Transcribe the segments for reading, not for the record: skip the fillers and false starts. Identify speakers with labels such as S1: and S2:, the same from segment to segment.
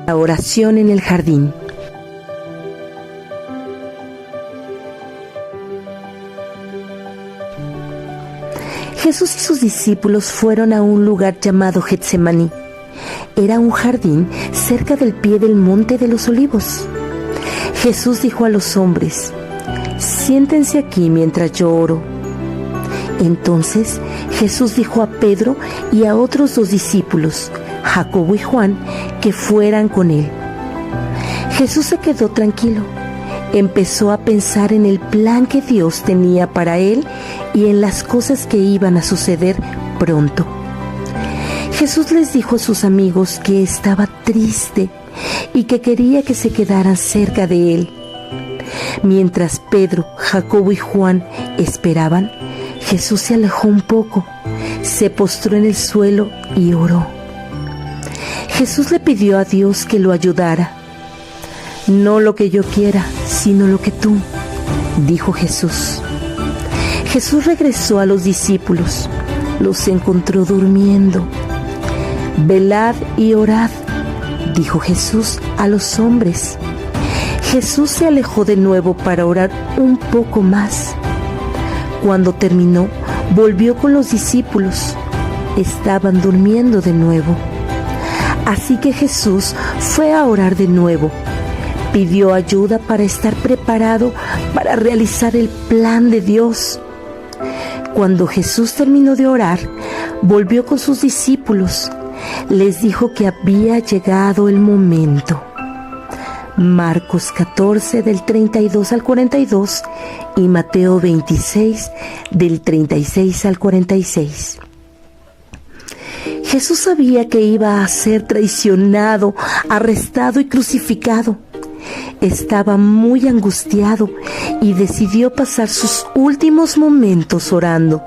S1: La oración en el jardín. Jesús y sus discípulos fueron a un lugar llamado Getsemaní. Era un jardín cerca del pie del Monte de los Olivos. Jesús dijo a los hombres: «Siéntense aquí mientras yo oro». Entonces Jesús dijo a Pedro y a otros 2 discípulos, Jacobo y Juan, que fueran con él. Jesús se quedó tranquilo. Empezó a pensar en el plan que Dios tenía para él y en las cosas que iban a suceder pronto. Jesús les dijo a sus amigos que estaba triste y que quería que se quedaran cerca de él. Mientras Pedro, Jacobo y Juan esperaban, Jesús se alejó un poco, se postró en el suelo y oró. Jesús le pidió a Dios que lo ayudara. «No lo que yo quiera, sino lo que tú», dijo Jesús. Jesús regresó a los discípulos, los encontró durmiendo. «Velad y orad», dijo Jesús a los hombres. Jesús se alejó de nuevo para orar un poco más. Cuando terminó, volvió con los discípulos. Estaban durmiendo de nuevo. Así que Jesús fue a orar de nuevo. Pidió ayuda para estar preparado para realizar el plan de Dios. Cuando Jesús terminó de orar, volvió con sus discípulos. Les dijo que había llegado el momento. Marcos 14 del 32 al 42 y Mateo 26 del 36 al 46. Jesús sabía que iba a ser traicionado, arrestado y crucificado. Estaba muy angustiado y decidió pasar sus últimos momentos orando.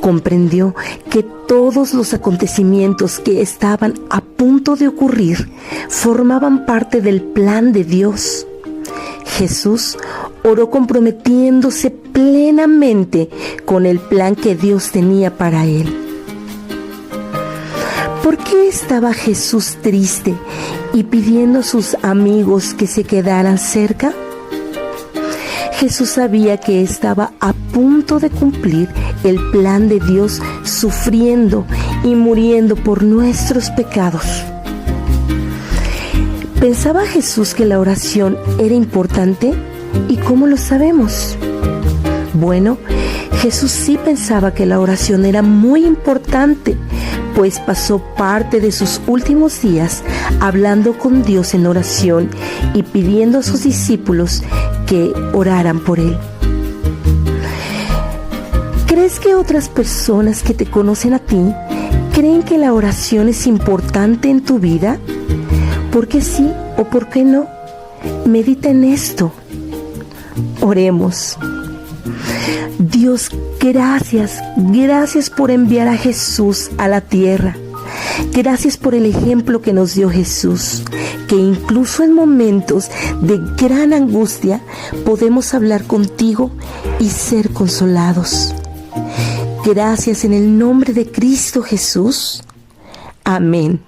S1: Comprendió que todos los acontecimientos que estaban a punto de ocurrir formaban parte del plan de Dios. Jesús oró comprometiéndose plenamente con el plan que Dios tenía para él. ¿Por qué estaba Jesús triste y pidiendo a sus amigos que se quedaran cerca? Jesús sabía que estaba a punto de cumplir el plan de Dios, sufriendo y muriendo por nuestros pecados. ¿Pensaba Jesús que la oración era importante? ¿Y cómo lo sabemos? Bueno, Jesús sí pensaba que la oración era muy importante, pues pasó parte de sus últimos días hablando con Dios en oración y pidiendo a sus discípulos que oraran por él. ¿Crees que otras personas que te conocen a ti creen que la oración es importante en tu vida? ¿Por qué sí o por qué no? Medita en esto. Oremos. Dios, gracias por enviar a Jesús a la tierra. Gracias por el ejemplo que nos dio Jesús, que incluso en momentos de gran angustia podemos hablar contigo y ser consolados. Gracias en el nombre de Cristo Jesús. Amén.